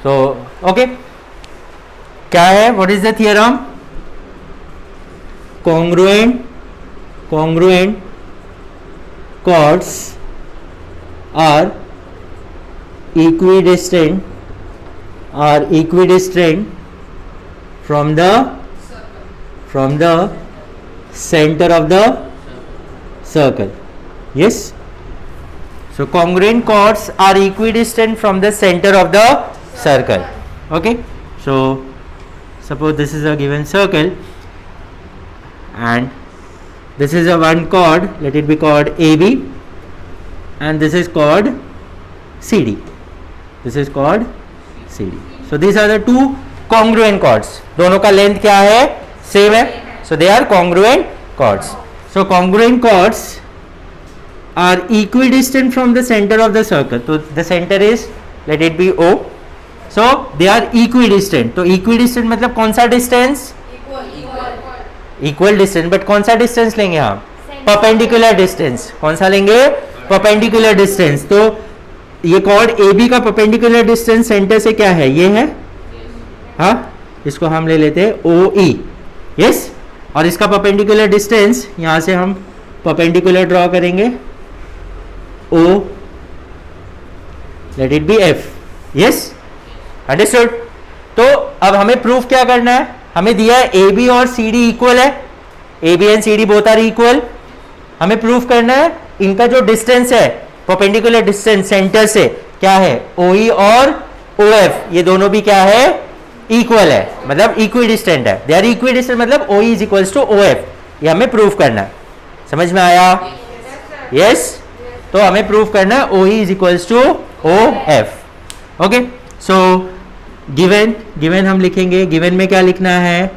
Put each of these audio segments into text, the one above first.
So okay, क्या है, what is the theorem? congruent chords are equidistant from the center of the circle. Yes, so congruent chords are equidistant from the center of the circle. Okay, so suppose this is a given circle and this is a one chord, let it be called AB, and this is called CD. This is called CD. So these are the two congruent chords. दोनों का length क्या है? Same है. So they are congruent chords. So congruent chords are equidistant from the center of the circle. So the center is, let it be O. So they are equidistant. तो equidistant मतलब कौन सा distance? Equal distance. But कौन सा distance लेंगे हम? Perpendicular distance. कौन सा लेंगे? Perpendicular distance. तो ये कॉर्ड ए बी का परपेंडिकुलर डिस्टेंस सेंटर से क्या है? ये है. हाँ, इसको हम ले लेते हैं ओ ई. यस, और इसका परपेंडिकुलर डिस्टेंस यहां से हम परपेंडिकुलर ड्रॉ करेंगे O, let it be F. Yes, understood. तो अब हमें प्रूफ क्या करना है? हमें दिया है ए बी और सी डी इक्वल है. A B and C D both are equal. हमें प्रूफ करना है इनका जो डिस्टेंस है, परपेंडिकुलर डिस्टेंस सेंटर से, क्या है? ओ ई और ओ एफ, ये दोनों भी क्या है? इक्वल है, मतलब इक्विडिस्टेंट है. दे आर इक्विडिस्टेंट मतलब O E is equals to O F. ये हमें प्रूफ करना है. समझ में आया? यस. तो हमें प्रूफ करना है O E is equals to O F. Okay, so given हम लिखेंगे. गिवन में क्या लिखना है?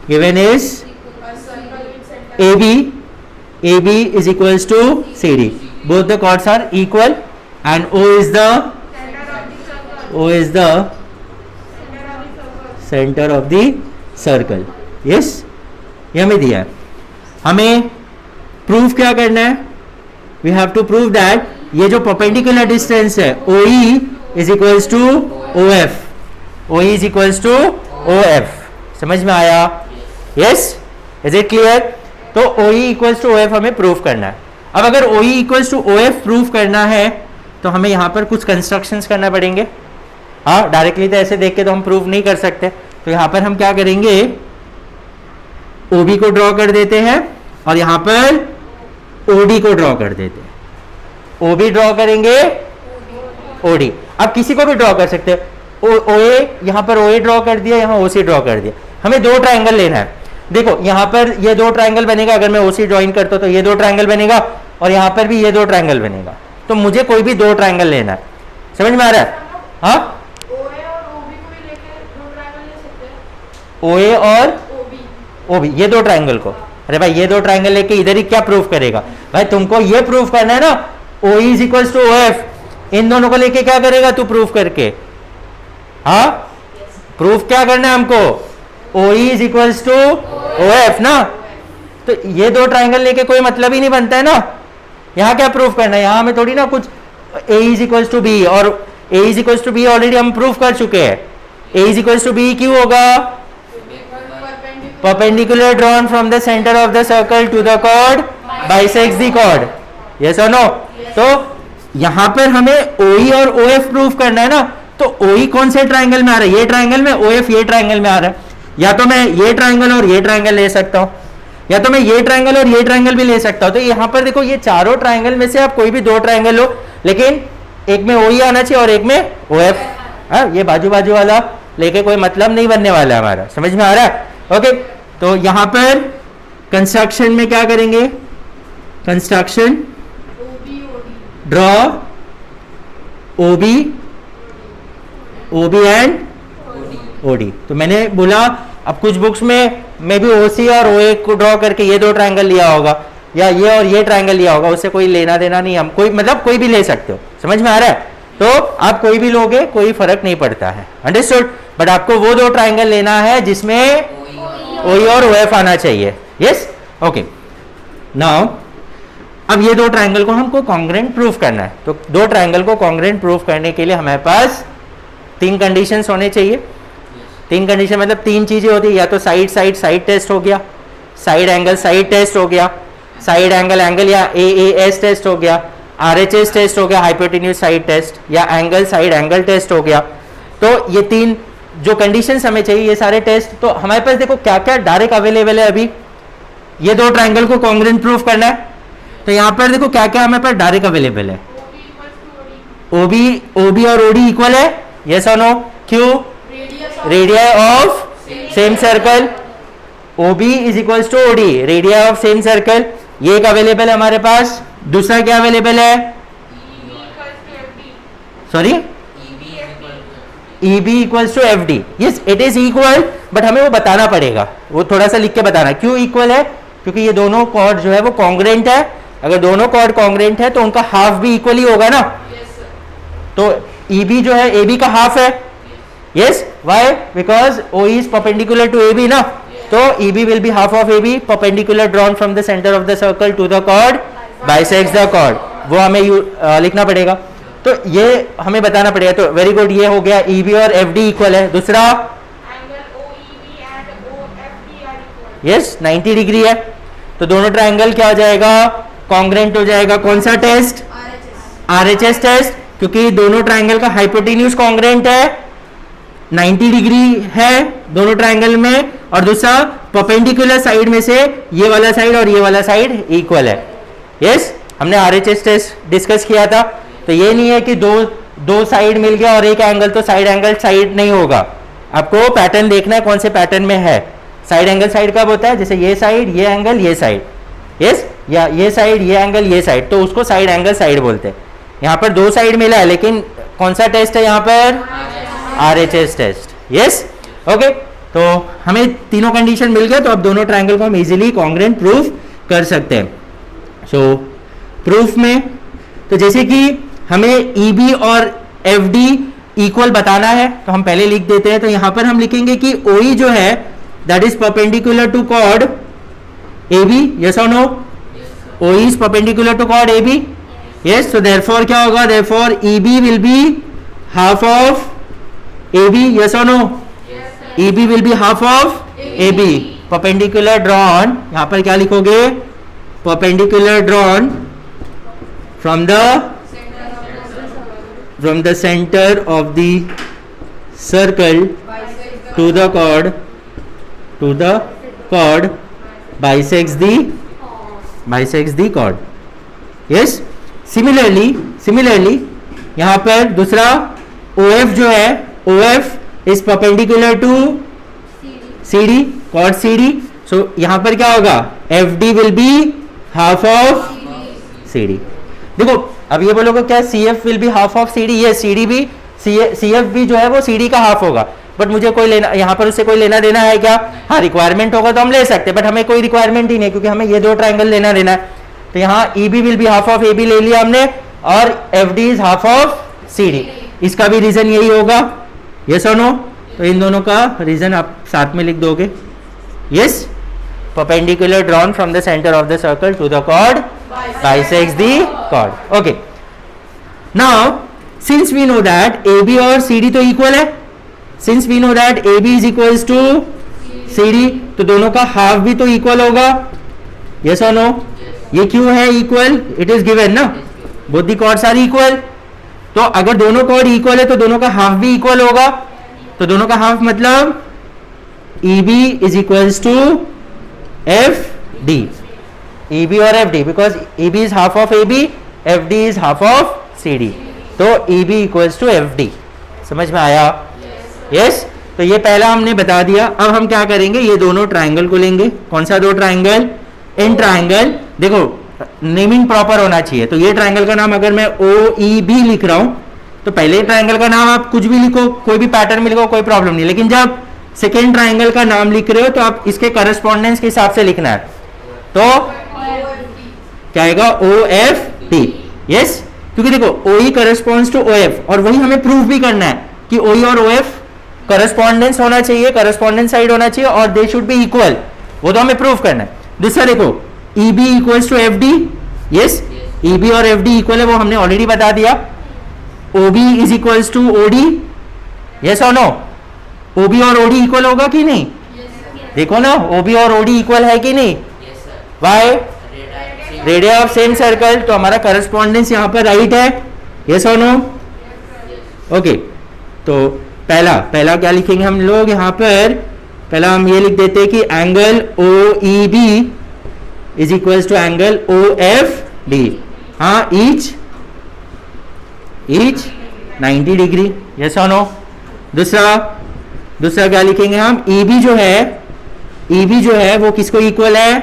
Given is A B is equals to C D. Both the chords are equal and O is the center of the circle. Yes, ये हमें दिया है. हमें प्रूफ क्या करना है? We have to prove that ये जो perpendicular distance है OE is equals to OF. OE is equals to OF. समझ में आया? Yes, is it clear? तो OE equals to OF हमें प्रूफ करना है. अब अगर OE equals to OF proof करना है तो हमें यहाँ पर कुछ कंस्ट्रक्शंस करना पड़ेंगे. हाँ, डायरेक्टली तो ऐसे देख के तो हम प्रूफ नहीं कर सकते. तो यहाँ पर हम क्या करेंगे? OB को ड्रॉ कर देते हैं और यहाँ पर OD को ड्रॉ कर देते हैं. OB ड्रॉ करेंगे, OD. अब किसी को भी ड्रॉ कर सकते हैं. OA, यहाँ पर OA ड्रॉ कर दिया, यहाँ OC ड्रॉ कर दिया. हमें दो ट्राइंगल लेना है. देखो यहाँ पर ये दो ट्राइंगल बनेगा. अगर मैं OC ज्वाइन करता हूँ तो ये दो ट्राइंगल बनेगा और यहाँ पर भी ये दो ट्राइंगल बनेगा. तो मुझे कोई भी दो ट्राइंगल लेना है. समझ में आ रहा है? हाँ, OA और OB ये दो ट्राइंगल को. अरे भाई, ये दो ट्राइंगल लेके इधर ही क्या प्रूफ करेगा भाई? तुमको ये प्रूफ करना है ना, OE is equals to OF. इन दोनों को लेके क्या करेगा तू प्रूफ करके? हाँ, प्रूफ क्या करना है हमको? OE is equals to OF ना. तो ये दो ट्राइंगल लेके कोई मतलब ही नहीं बनता है ना. यहाँ क्या प्रूफ करना है? यहाँ हमें थोड़ी ना कुछ A is equals to B, और A is equals to B already हम प्रूफ कर चुके हैं. A is equals to B क्यों होगा? Perpendicular drawn from the centre of the circle to the chord bisects the chord. Yes और no? तो यहाँ पर हमें OE और OF प्रूफ करना है ना. तो OE कौन से ट्राइंगल में आ रहा है? ये ट्राइंगल में. OF ये ट्राइंगल में आ रहा है. या तो मैं ये ट्राइंगल और ये ट्राइंगल ले सकता हूं, या तो मैं ये ट्राइंगल और ये ट्राइंगल भी ले सकता हूं. तो यहाँ पर देखो, ये चारों ट्राइंगल में से आप कोई भी दो ट्राइंगल लो, लेकिन एक में OE आना चाहिए और एक में OF. ये बाजू बाजू वाला लेके कोई मतलब नहीं बनने वाला है हमारा. समझ में आ रहा है? ओके, तो यहाँ पर कंस्ट्रक्शन में क्या करेंगे? Construction draw OB and OD. तो मैंने बोला अब कुछ बुक्स में भी OC और OA को ड्रॉ करके ये दो ट्राइंगल लिया होगा, या ये और ये ट्राइंगल लिया होगा. उससे कोई लेना देना नहीं. हम कोई मतलब कोई भी ले सकते हो. समझ में आ रहा है? तो आप कोई भी लोगे, कोई फर्क नहीं पड़ता है. अंडरस्टूड? बट आपको वो दो ट्राइंगल लेना है जिसमें OE और OF आना चाहिए. Yes, okay. नाउ अब ये दो ट्राइंगल को हमको कॉन्ग्रुएंट प्रूफ करना है. तो दो ट्राइंगल को कॉन्ग्रुएंट प्रूफ करने के लिए हमारे पास तीन कंडीशंस होने चाहिए। तीन कंडीशन मतलब तीन चीजें होती है, या तो साइड साइड साइड टेस्ट हो गया, साइड एंगल साइड टेस्ट हो गया, साइड एंगल एंगल या AAS टेस्ट हो गया, RHS टेस्ट हो गया हाइपोटेन्यूज साइड टेस्ट, या एंगल साइड एंगल टेस्ट हो गया। तो ये तीन जो कंडीशंस हमें चाहिए, ये सारे टेस्ट तो हमारे पास देखो क्या क्या डायरेक्ट अवेलेबल है। अभी ये दो ट्राइंगल को कॉन्ग्रुएंट प्रूफ करना है, तो यहाँ पर देखो क्या क्या हमारे पास डायरेक्ट अवेलेबल है। OB और OD इक्वल है, यस और नो? क्यों? Radius of same circle, OB is equals to OD, radius of same circle, ये एक अवेलेबल है हमारे पास। दूसरा क्या अवेलेबल है? Sorry, EB equals to FD। Yes it is equal, but हमें वो बताना पड़ेगा, वो थोड़ा सा लिख के बताना क्यों इक्वल है, क्योंकि ये दोनों कॉर्ड जो है वो कॉन्ग्रुएंट है। अगर दोनों कॉर्ड कॉन्ग्रुएंट है तो उनका हाफ भी इक्वल ही होगा ना। तो EB जो है AB का हाफ है। Yes, why? Because OE is perpendicular to AB ना, तो EB will be half of AB, perpendicular drawn from the centre of the circle to the chord bisects the chord, वो हमें लिखना पड़ेगा। तो ये हमें बताना पड़ेगा। तो वेरी गुड, ये हो गया EB और FD इक्वल है। दूसरा यस 90 डिग्री है, तो दोनों ट्राइंगल क्या हो जाएगा? कॉन्ग्रुएंट हो जाएगा। कौन सा टेस्ट? RHS टेस्ट, क्योंकि दोनों ट्राइंगल का हाइपोटेन्यूज कॉन्ग्रुएंट है, 90 डिग्री है दोनों ट्राइंगल में, और दूसरा परपेंडिकुलर साइड में से ये वाला साइड और ये वाला साइड इक्वल है। यस, हमने RHS टेस्ट डिस्कस किया था। तो ये नहीं है कि दो साइड मिल गया और एक एंगल, तो साइड एंगल साइड नहीं होगा। आपको पैटर्न देखना है कौन से पैटर्न में है। साइड एंगल साइड कब होता है? जैसे ये साइड, ये एंगल, ये साइड, यस, या ये साइड, ये एंगल, ये साइड, तो उसको साइड एंगल साइड बोलते हैं। यहाँ पर दो साइड मिला है, लेकिन कौन सा टेस्ट है यहाँ पर? RHS test. Yes, okay. तो हमें तीनों कंडीशन मिल गए, तो अब दोनों ट्राइंगल को हम इजीली कॉन्ग्रुएंट प्रूफ कर सकते हैं। सो प्रूफ में तो जैसे कि हमें EB और FD इक्वल बताना है, तो हम पहले लिख देते हैं। तो यहां पर हम लिखेंगे कि OE जो है that is perpendicular to chord AB, yes और no? OE is perpendicular to chord AB, yes. So therefore क्या होगा? Therefore EB will be half of AB, yes और no? EB will be half of AB। Perpendicular drawn, यहां पर क्या लिखोगे? Perpendicular drawn from the center of the circle to the chord bisects the chord. Yes, similarly यहाँ पर दूसरा OF जो है, OF is perpendicular to CD, chord CD. So यहाँ पर क्या होगा? FD will be half of CD. देखो अब ये बोलोगे क्या CF will be half of CD? ये CD भी CF भी जो है वो CD का हाफ होगा, बट मुझे कोई लेना, यहाँ पर उससे कोई लेना देना है क्या? हाँ, रिक्वायरमेंट होगा तो हम ले सकते हैं, बट हमें कोई रिक्वायरमेंट ही नहीं, क्योंकि हमें ये दो ट्राइंगल लेना देना है। तो यहाँ EB will be half of AB ले लिया हमने, और FD is half of CD। इसका भी रीजन यही होगा, यस और नो? तो इन दोनों का रीजन आप साथ में लिख दोगे। Yes, perpendicular drawn from the centre of the circle to the chord bisects the chord. Okay. Now, since we know that AB और CD तो equal है, since we know that AB is equals to CD, तो दोनों का half भी तो equal होगा, yes or no? ये क्यों है equal? It is given ना, both the chords are equal। तो अगर दोनों chord equal है तो दोनों का हाफ भी equal होगा। तो दोनों का हाफ मतलब EB is equals to FD, EB और FD, because EB is half of AB, FD is half of CD, तो EB equals to FD। समझ में आया? yes? तो ये पहला हमने बता दिया। अब हम क्या करेंगे? ये दोनों ट्राइंगल को लेंगे। कौन सा दो ट्राइंगल? इन ट्राइंगल, देखो नेमिंग प्रॉपर होना चाहिए। तो ये ट्राइंगल का नाम अगर मैं OEB लिख रहा हूं, तो पहले ट्राइंगल का नाम आप कुछ भी लिखो, कोई भी पैटर्न में लिखो, कोई प्रॉब्लम नहीं। लेकिन जब सेकेंड ट्राइंगल का नाम लिख रहे हो तो आप इसके करस्पॉन्डेंस के हिसाब से लिखना है। तो क्या आएगा? OFD। यस, क्योंकि देखो OE करस्पॉन्ड्स टू OF, और वही हमें प्रूव भी करना है कि OE और OF करस्पॉन्डेंस होना चाहिए, करस्पॉन्डेंस साइड होना चाहिए, और दे शुड बी इक्वल, वो तो हमें प्रूव करना है। दूसरा देखो EB equals to FD, yes, EB और FD इक्वल है, वो हमने ऑलरेडी बता दिया। OB is equals to OD, yes और नो? ओबी और ओडी इक्वल होगा कि नहीं? देखो ना, ओबी और ओडी इक्वल है कि नहीं? Why? Radius of same circle, तो हमारा करस्पॉन्डेंस यहाँ पर राइट है, यस और नो? ओके, तो पहला क्या लिखेंगे हम लोग यहाँ पर? पहला हम ये लिख देते हैं कि angle O E B is equals to angle O F D. हाँ, ईच 90 डिग्री, यस और नो? दूसरा क्या लिखेंगे हम? ईबी जो है वो किसको इक्वल है?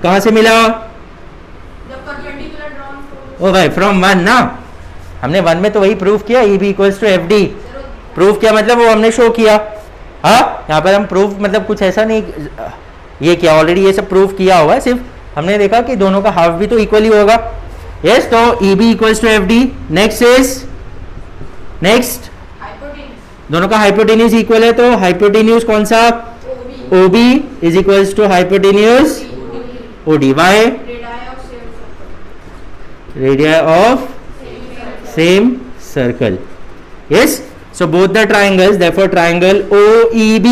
कहां से मिला? ओ भाई, फ्रॉम 1 ना, हमने 1 में तो वही प्रूव किया, EB equals to F D. Prove किया मतलब वो हमने शो किया। हाँ, यहाँ पर हम प्रूफ मतलब कुछ ऐसा नहीं ये किया, ऑलरेडी ये सब प्रूफ किया हुआ है, सिर्फ हमने देखा कि दोनों का हाफ भी तो इक्वल ही होगा। यस, तो EB equals to F D. Next दोनों का हाइपोटेन्यूज इक्वल है, तो हाइपोटेन्यूज कौन सा? OB is equals to hypotenuse OD. Why? Radius of same circle. Yes, so both the triangles, therefore triangle OEB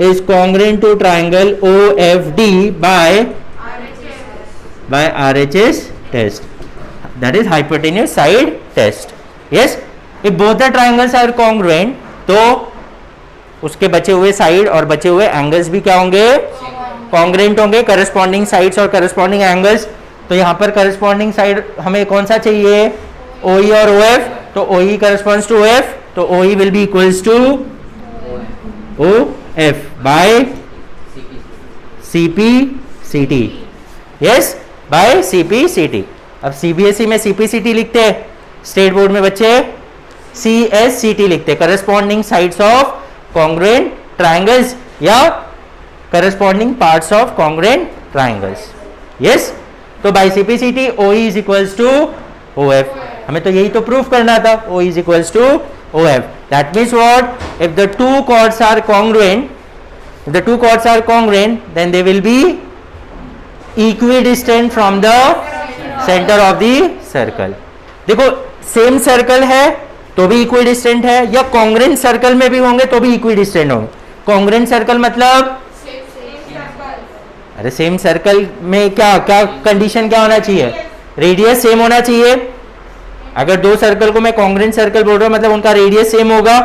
is congruent to triangle OFD by RHS test, that is hypotenuse side test. Yes, if both the triangles are congruent, तो उसके बचे हुए side और बचे हुए angles भी क्या होंगे? कॉन्ग्रुएंट होंगे, करस्पॉन्डिंग साइड्स और करस्पॉन्डिंग एंगल्स। तो यहाँ पर करस्पॉन्डिंग साइड हमें कौन सा चाहिए? OE और OF, तो OE corresponds to OF, तो OE will be equals to OF by CP/CT. Yes, by CP/CT. अब CBSE में CP/CT लिखते हैं, स्टेट बोर्ड में बच्चे CSCT लिखते हैं, corresponding sides of congruent triangles या corresponding parts of congruent triangles. Yes, तो बाय CP/CT OE is equals to OF। हमें तो यही तो प्रूफ करना था, O is equals to OF. That means what? If the two chords are congruent, then they will be equidistant from the center of the circle. देखो, same circle है तो भी इक्विडिस्टेंट है, या कॉन्ग्रुएंट सर्कल में भी होंगे तो भी इक्विडिस्टेंट होंगे। कॉन्ग्रुएंट सर्कल मतलब, अरे सेम सर्कल में क्या कंडीशन क्या होना चाहिए? रेडियस सेम होना चाहिए। अगर दो सर्कल को मैं कॉन्ग्रुएंट सर्कल बोल रहा हूं मतलब उनका रेडियस सेम होगा।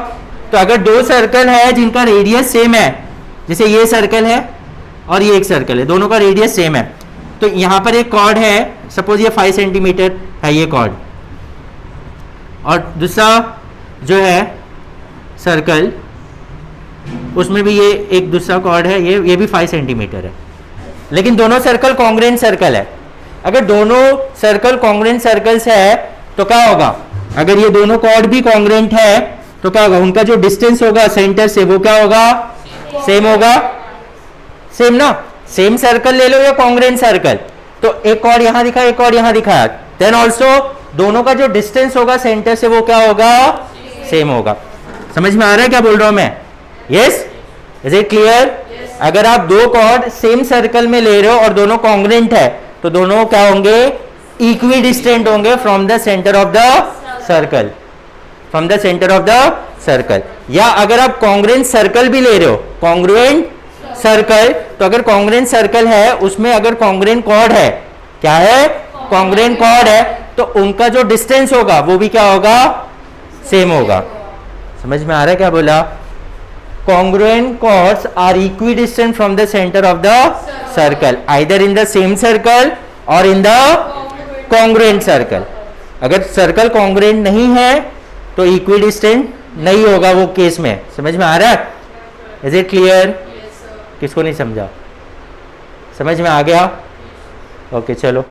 तो अगर दो सर्कल है जिनका रेडियस सेम है, जैसे ये सर्कल है और ये एक सर्कल है, दोनों का रेडियस सेम है, तो यहां पर एक कॉर्ड है, सपोज ये 5 सेंटीमीटर है ये कॉर्ड, और दूसरा जो है सर्कल उसमें भी ये एक दूसरा कॉर्ड है, ये भी 5 सेंटीमीटर है, लेकिन दोनों सर्कल कॉन्ग्रुएंट सर्कल है। अगर दोनों सर्कल कॉन्ग्रुएंट सर्कल्स है तो क्या होगा? अगर ये दोनों कॉर्ड भी कॉन्ग्रुएंट है तो क्या होगा? उनका जो डिस्टेंस होगा सेंटर से वो क्या होगा? सेम होगा। सेम ना, सेम सर्कल ले लो या कॉन्ग्रुएंट सर्कल, तो एक कॉर्ड यहां दिखा, एक कॉर्ड यहां दिखा, देन ऑल्सो दोनों का जो डिस्टेंस होगा सेंटर से वो क्या होगा? सेम होगा। समझ में आ रहा है क्या बोल रहा हूं मैं? Yes, is it clear? अगर आप दो कॉर्ड सेम सर्कल में ले रहे हो और दोनों कॉन्ग्रुएंट है तो दोनों क्या होंगे? इक्विडिस्टेंट होंगे from the centre of the circle, from the centre of the circle. या अगर आप कॉन्ग्रुएंट सर्कल भी ले रहे हो, कॉन्ग्रुएंट सर्कल, तो अगर कॉन्ग्रुएंट सर्कल है उसमें अगर कॉन्ग्रुएंट कॉर्ड है, क्या है? कॉन्ग्रुएंट कॉर्ड है, तो उनका जो डिस्टेंस होगा वो भी क्या होगा? सेम होगा। समझ में आ रहा है क्या बोला? Congruent chords are equidistant from the center of the circle, either in the same circle or in the congruent circle. अगर सर्कल congruent नहीं है तो equidistant नहीं होगा वो केस में। समझ में आ रहा है? Is it clear? किसको नहीं समझा? समझ में आ गया? ओके, चलो।